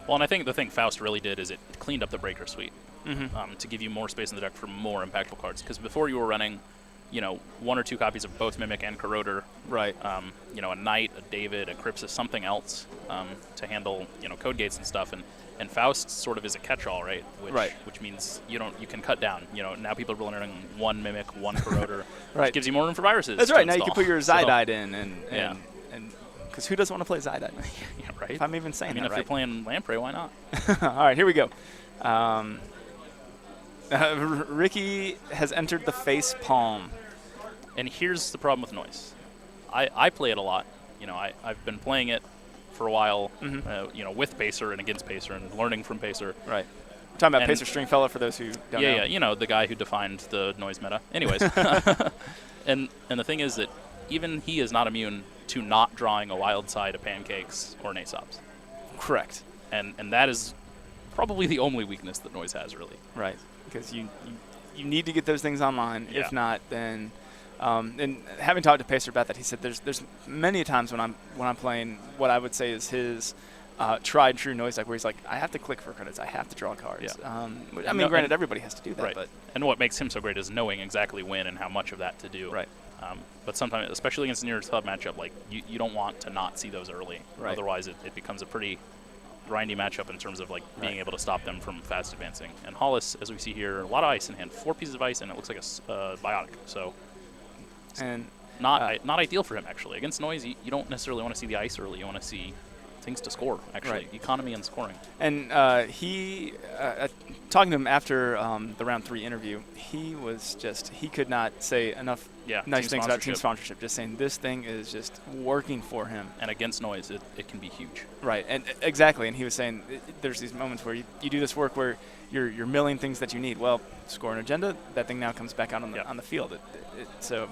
Well, and I think the thing Faust really did is it cleaned up the breaker suite Mm-hmm. to give you more space in the deck for more impactful cards. Because before you were running, 1 or 2 copies of both Mimic and Corroder. Right. A Knight, a David, a Crypsis, something else to handle, code gates and stuff. And Faust sort of is a catch-all, right? Which means you can cut down. Now people are running 1 Mimic, 1 Corroder. Right. Which gives you more room for viruses. That's right. Now you install. can put your Zydite in Yeah. and because who doesn't want to play Zydite? Yeah, right. If I'm even saying that if right. you're playing Lamprey, why not? All right, here we go. Ricky has entered the face palm. And here's the problem with noise. I play it a lot. I've been playing it for a while, with Pacer and against Pacer and learning from Pacer. Right. We're talking about Pacer Stringfellow for those who don't know. Yeah, the guy who defined the noise meta. Anyways, and the thing is that even he is not immune to not drawing a wild side of pancakes or an Aesops. Correct. And that is probably the only weakness that noise has, really. Right. Because you need to get those things online. Yeah. If not, then and having talked to Pacer about that, he said there's many times when I'm playing what I would say is his tried true noise deck where he's like, I have to click for credits, I have to draw cards. Yeah. Granted, everybody has to do that, right. but and what makes him so great is knowing exactly when and how much of that to do. Right. But sometimes, especially against a near club matchup, like you don't want to not see those early. Right. Otherwise, it becomes a pretty grindy matchup in terms of being able to stop them from fast advancing. And Hollis, as we see here, a lot of ice in hand, 4 pieces of ice, and it looks like a biotic. So, and not ideal for him actually. Against noise, you don't necessarily want to see the ice early. You want to see things to score actually, right. Economy and scoring. And he talking to him after the round 3 interview, he could not say enough nice things about team sponsorship. Just saying this thing is just working for him. And against noise, it can be huge. Right, and exactly. And he was saying there's these moments where you do this work where you're milling things that you need. Well, score an agenda, that thing now comes back out on the field. So,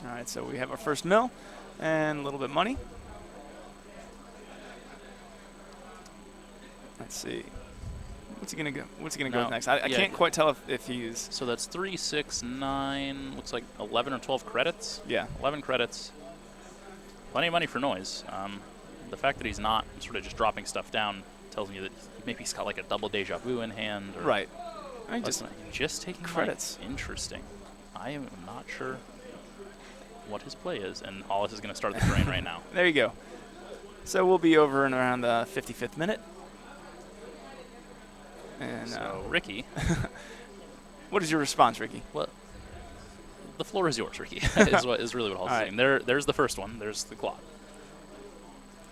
all right. So we have our first mill and a little bit of money. Let's see. What's he gonna go? What's he gonna go with next? I can't quite tell if he's. So that's 3, 6, 9. Looks like 11 or 12 credits. Yeah. 11 credits. Plenty of money for noise. The fact that he's not sort of just dropping stuff down tells me that maybe he's got like a double deja vu in hand. Or right. I mean, just taking credits. Money. Interesting. I am not sure what his play is, and Hollis is going to start the drain right now. There you go. So we'll be over in around the 55th minute. And so Ricky, what is your response, Ricky? Well, the floor is yours, Ricky. is really what Hollis is saying. There's the first one. There's the clock.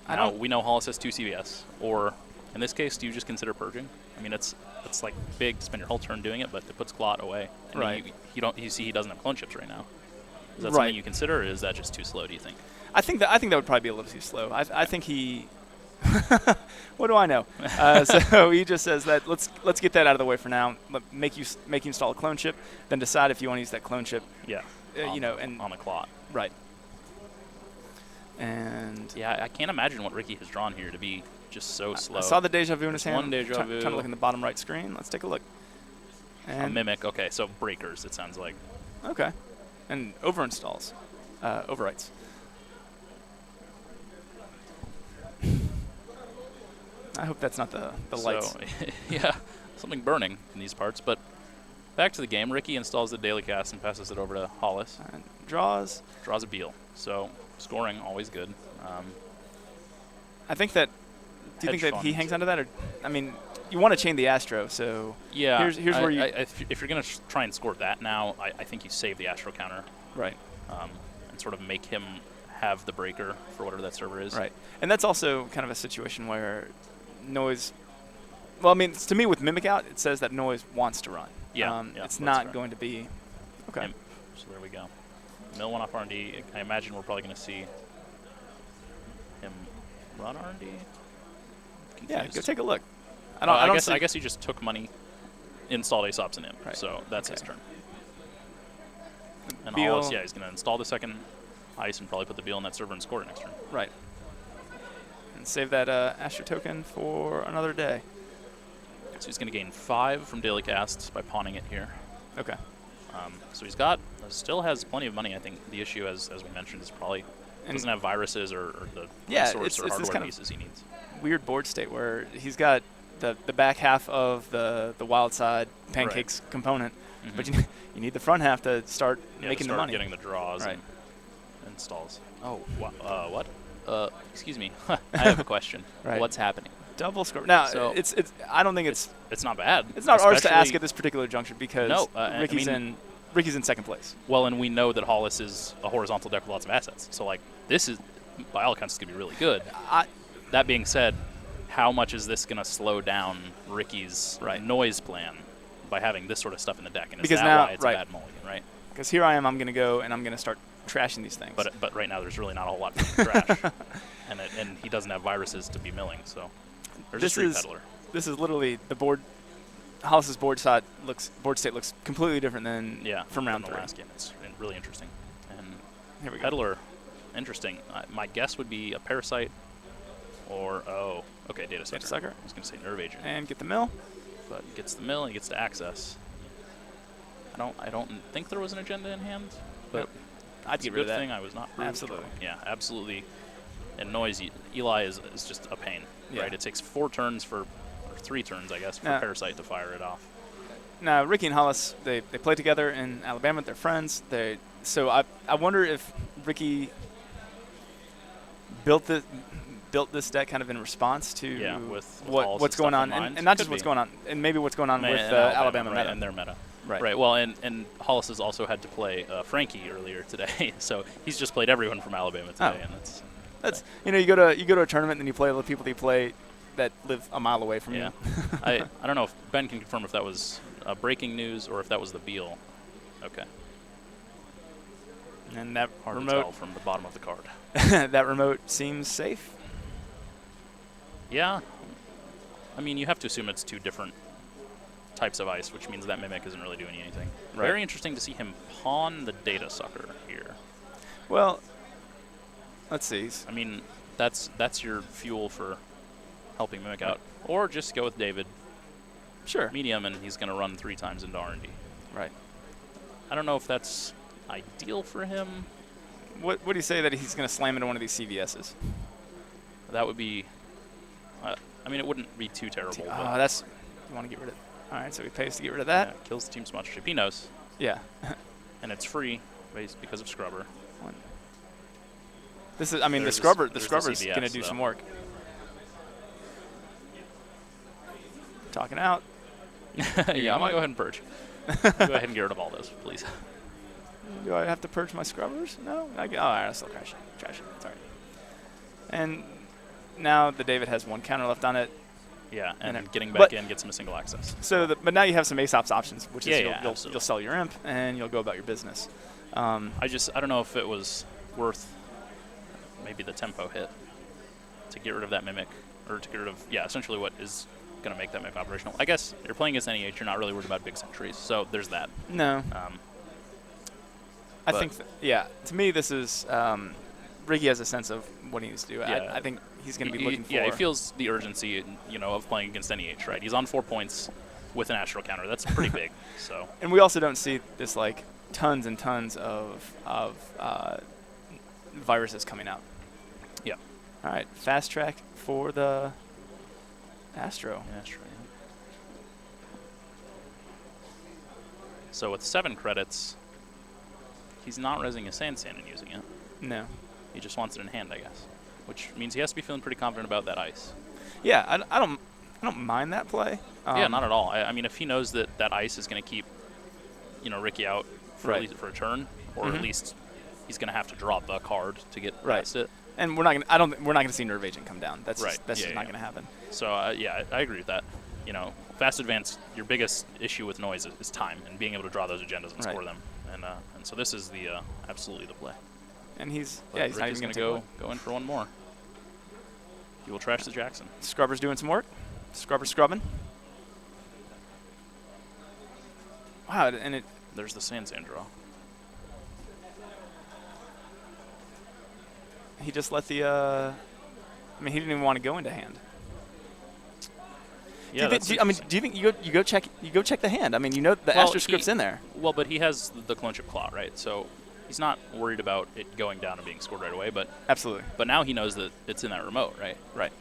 Now we know Hollis has 2 CVS, or in this case, do you just consider purging? I mean, it's like big to spend your whole turn doing it, but it puts Clot away. And right. You see he doesn't have clone chips right now. Is that something you consider, or is that just too slow? Do you think? I think that would probably be a little too slow. I think he. What do I know? So he just says that let's get that out of the way for now. Make you install a clone chip, then decide if you want to use that clone chip. Yeah. And on the Clot. Right. And yeah, I can't imagine what Ricky has drawn here to be just so slow. I saw the deja vu in his hand. One deja vu. Trying to look in the bottom right screen. Let's take a look. And a Mimic. Okay, so breakers. It sounds like. Okay. And overinstalls, overwrites. I hope that's not the lights. Yeah, something burning in these parts. But back to the game. Ricky installs the daily cast and passes it over to Hollis. And draws a Beal. So scoring, always good. I think that. Do you think that he hangs onto that, or I mean, you want to chain the Astro, so yeah. Here's where you. If you're gonna try and score that now, I think you save the Astro counter. Right. And sort of make him have the breaker for whatever that server is. Right. And that's also kind of a situation where noise. Well, I mean, to me, with Mimic out, it says that noise wants to run. Yeah. It's not going to be. Okay. And so there we go. Mill 1 off R&D. I imagine we're probably going to see him run R&D. Yeah, go take a look. I guess he just took money, installed Aesops in him. Right. So that's his turn. And Beal. Hollis, he's going to install the second ice and probably put the Beal in that server and score it next turn. Right. And save that Astro token for another day. So he's going to gain 5 from daily casts by pawning it here. Okay. So he's still has plenty of money. I think the issue, as we mentioned, is probably doesn't have viruses or the resource or hardware pieces he needs. weird board state where he's got the back half of the wild side pancakes component, but you need the front half to start making the money. Getting the draws and installs. Oh, what? Excuse me. I have a question. What's happening? Double scrubber. Now, so it's. I don't think it's not bad. It's not ours to ask at this particular juncture because Ricky's in second place. Well, and we know that Hollis is a horizontal deck with lots of assets. So, like, this is, by all accounts, going to be really good. That being said, how much is this going to slow down Ricky's noise plan by having this sort of stuff in the deck? And because is that now, why it's a bad mulligan, right? Because here I am, I'm going to go and I'm going to start trashing these things. But right now there's really not a whole lot to trash. and he doesn't have viruses to be milling, so there's a street peddler. This is literally the board. Hollis's board state looks completely different than from round 3. The last game. It's really interesting. And here we go. Peddler, interesting. My guess would be a parasite or data sucker. I was going to say nerve agent. And get the mill. But he gets the mill. He gets to access. I don't think there was an agenda in hand, but I'd get rid of that. Thing I was not. Absolutely. Yeah, absolutely. And noise. Eli is just a pain. Right. It takes 4 turns or 3 turns, I guess, for Parasite to fire it off. Now, Ricky and Hollis, they play together in Alabama. They're friends. So I wonder if Ricky built this deck kind of in response to with what's going on, and not just what's going on, and maybe what's going on with Alabama meta. And their meta. Right. Well, and Hollis has also had to play Frankie earlier today, so he's just played everyone from Alabama today, and that's you go to a tournament and then you play the people that you play that live a mile away from you. I don't know if Ben can confirm if that was breaking news or if that was the Beal. Okay. And that hard remote to tell from the bottom of the card. that remote seems safe. Yeah. I mean, you have to assume it's 2 different types of ice, which means that Mimic isn't really doing anything. Right. Very interesting to see him pawn the data sucker here. Well, let's see. I mean, that's your fuel for helping Mimic out. Or just go with David. Sure. Medium, and he's going to run 3 times into R&D. Right. I don't know if that's ideal for him. What do you say that he's going to slam into one of these CVSs? That would be... I mean, it wouldn't be too terrible. That's... You want to get rid of it. All right, so he pays to get rid of that. Yeah, kills the team sponsorship. He knows. Yeah. And it's free because of Scrubber. This is, I mean, the Scrubber's going to do some work. Talking out. Yeah, I'm going to go ahead and purge. Go ahead and get rid of all those, please. Do I have to purge my Scrubbers? No? All right, I'll still trash it. It's all right. And now the David has 1 counter left on it. Yeah, and getting back in gets him a single access. So, but now you have some Aesop's options, which is you'll sell your imp and you'll go about your business. I don't know if it was worth maybe the tempo hit to get rid of that Mimic, or to get rid of essentially what is going to make that Mimic operational. I guess you're playing against NEH, you're not really worried about big sentries, so there's that. No. I think to me this is Ricky has a sense of what he needs to do. I think he's going to be looking for... Yeah, he feels the urgency, of playing against NEH, right? He's on 4 points with an Astral counter. That's pretty big. So. And we also don't see this, like, tons and tons of viruses coming out. Yeah. All right, fast track for the Astro. Astro, yeah. So with 7 credits, he's not resing his Sand and using it. No. He just wants it in hand, I guess, which means he has to be feeling pretty confident about that ice. Yeah, I don't mind that play. Yeah, not at all. I mean, if he knows that ice is going to keep, Ricky out for at least for a turn, or at least he's going to have to draw the card to get past it. And we're not going to see Nerve Agent come down. That's just not going to happen. So I agree with that. Fast advance, your biggest issue with noise is time and being able to draw those agendas and score them. And so this is the absolutely the play. And he's not even going to go in for 1 more. He will trash the Jackson. Scrubber's doing some work. Scrubber's scrubbing. Wow, and there's the Sand draw. He just let the I mean, he didn't even want to go into hand. Yeah, do you think you go check the hand? I mean, the Astro script's in there. Well, but he has the Clone Chip Claw, right? So he's not worried about it going down and being scored right away. But absolutely. But now he knows that it's in that remote, right? Right.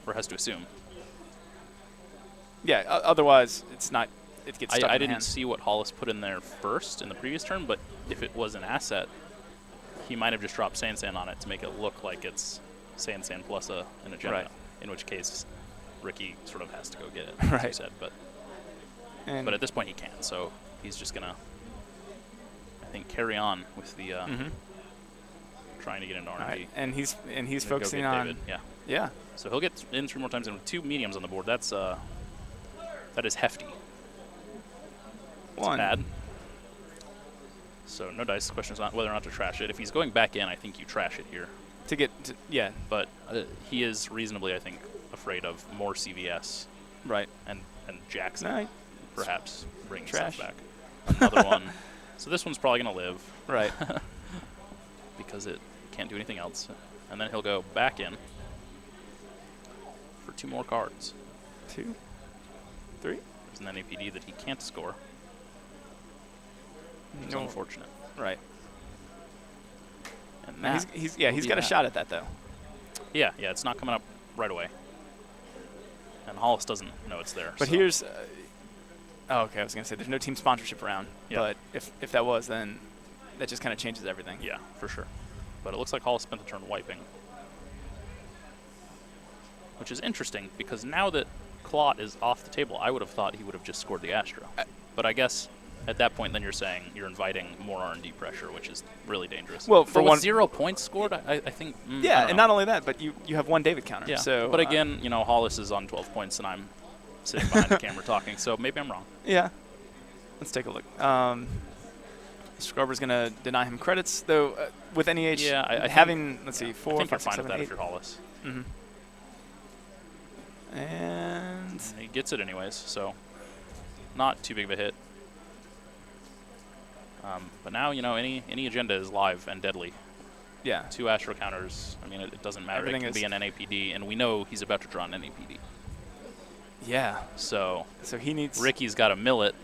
or has to assume. Yeah, otherwise it's not. It gets stuck I in the didn't hand. see what Hollis put in there first in the previous turn, but if it was an asset, he might have just dropped Sand on it to make it look like it's Sand plus an agenda. Right. In which case, Ricky sort of has to go get it, Right. as you said. But at this point he can't, so he's just gonna, I think, carry on with the trying to get into R&D. Right. And he's Gonna focusing go get on David. Yeah. Yeah. So he'll get in 3 more times, and with 2 mediums on the board, that is hefty. It's One. bad. So no dice. The question is not whether or not to trash it. If he's going back in, I think you trash it here. To get yeah. But he is reasonably, I think, afraid of more CVS Right. and Jackson No, perhaps bringing trash. stuff back. Another one. So this one's probably going to live. Right. Because it can't do anything else. And then he'll go back in for 2 more cards. 2, 3. There's an NAPD that he can't score. It's No. unfortunate. Right. And No, that he's will got be a that. shot at that though. Yeah, it's not coming up right away. And Hollis doesn't know it's there. But so. here's okay, I was going to say there's no team sponsorship around, Yeah. but if that was, then that just kind of changes everything. Yeah, for sure. But it looks like Hollis spent the turn wiping. Which is interesting, because now that Clot is off the table, I would have thought he would have just scored the Astro. But I guess at that point, then you're saying you're inviting more R&D pressure, which is really dangerous. Well, for but with one, 0 points scored, I think. I yeah, don't and know. not only that, but you have 1 David counter. Yeah. So, but again, Hollis is on 12 points, and I'm sitting behind the camera talking, so maybe I'm wrong. yeah. Let's take a look. Scrubber's going to deny him credits, though. With NEH, Yeah, I having let's see, 4, I think 5, you're 6, fine 7, with that 8. if you're Hollis. Mm-hmm. And He gets it anyways, so not too big of a hit. But now, any agenda is live and deadly. yeah, 2 Astro counters, I mean, it doesn't matter. Everything It can is- be an NAPD, and we know he's about to draw an NAPD. yeah. So So he needs Ricky's got to mill it.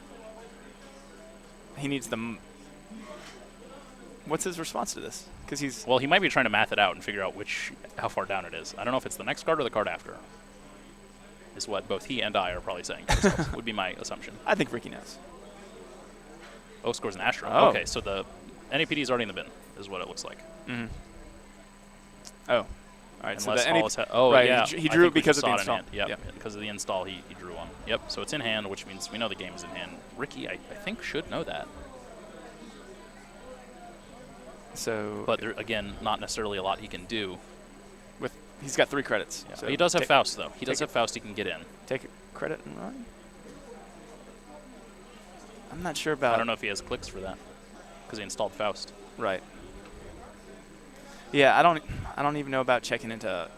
he needs the. What's his response to this? Because he's Well, he might be trying to math it out and figure out how far down it is. I don't know if it's the next card or the card after. Is what both he and I are probably saying. to ourselves, would be my assumption. I think Ricky knows. Oh, scores an Astro. Oh. Okay, so the NAPD is already in the bin, is what it looks like. Mm-hmm. Oh, all right. Unless so the Hollis oh, right, yeah. he I drew think it we because just of the saw it in install. hand. Yep, because of the install, he drew one. Yep, so it's in hand, which means we know the game is in hand. Ricky, I think, should know that. So, But there, again, not necessarily a lot he can do. he's got 3 credits. Yeah. So He does have take- Faust, though. He does take have Faust he can get in. Take a credit and run. I'm not sure I about. don't know if he has clicks for that, because he installed Faust. Right. Yeah, I don't even know about checking into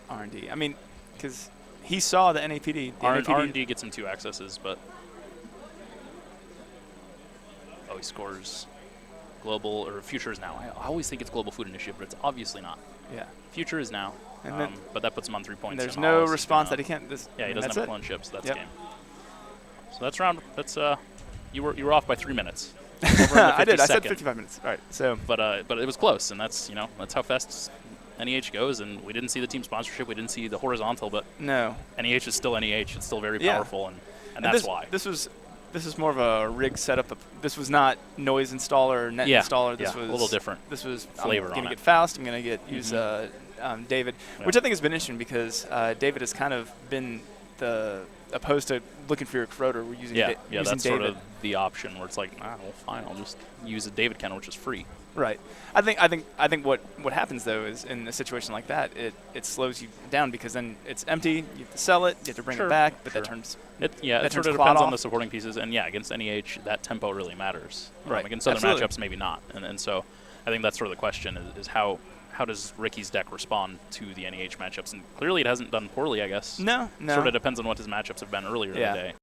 R&D. I mean, because he saw the NAPD. The NAPD R&D gets him 2 accesses, but... Oh, he scores Global, or Future is now. I always think it's Global Food Initiative, but it's obviously not. Yeah. Future is now, And then but that puts him on 3 points. there's and no Hollis is response gonna- that he can't. This, Yeah, he doesn't that's have a it. clone chip, so that's Yep. game. So that's round. That's you were off by 3 minutes. I did. I said 55 minutes. All right. So. But it was close, and that's that's how fast NEH goes. And we didn't see the team sponsorship. We didn't see the horizontal, but No. NEH is still NEH. It's still very Yeah. powerful, and that's this, why. This was more of a rig setup. This was not noise installer or net Yeah, installer. This yeah, was a little different This was flavor I'm on going to it. get Faust. I'm going to use David, Yeah. which I think has been interesting because David has kind of been the opposed to looking for your corroder. We're using yeah, using that's David. sort of the option where it's like, well, fine, I'll just use a David counter, which is free. Right. I think what happens though is in a situation like that, it slows you down because then it's empty. You have to sell it. You have to bring Sure, it back, but sure. that turns. It that sort turns of Clot depends on off. the supporting pieces, and against NEH, that tempo really matters. Right. Against other Absolutely. matchups, maybe not, and so I think that's sort of the question is how does Ricky's deck respond to the NEH matchups, and clearly it hasn't done poorly, I guess. No. Sort of depends on what his matchups have been earlier in the day.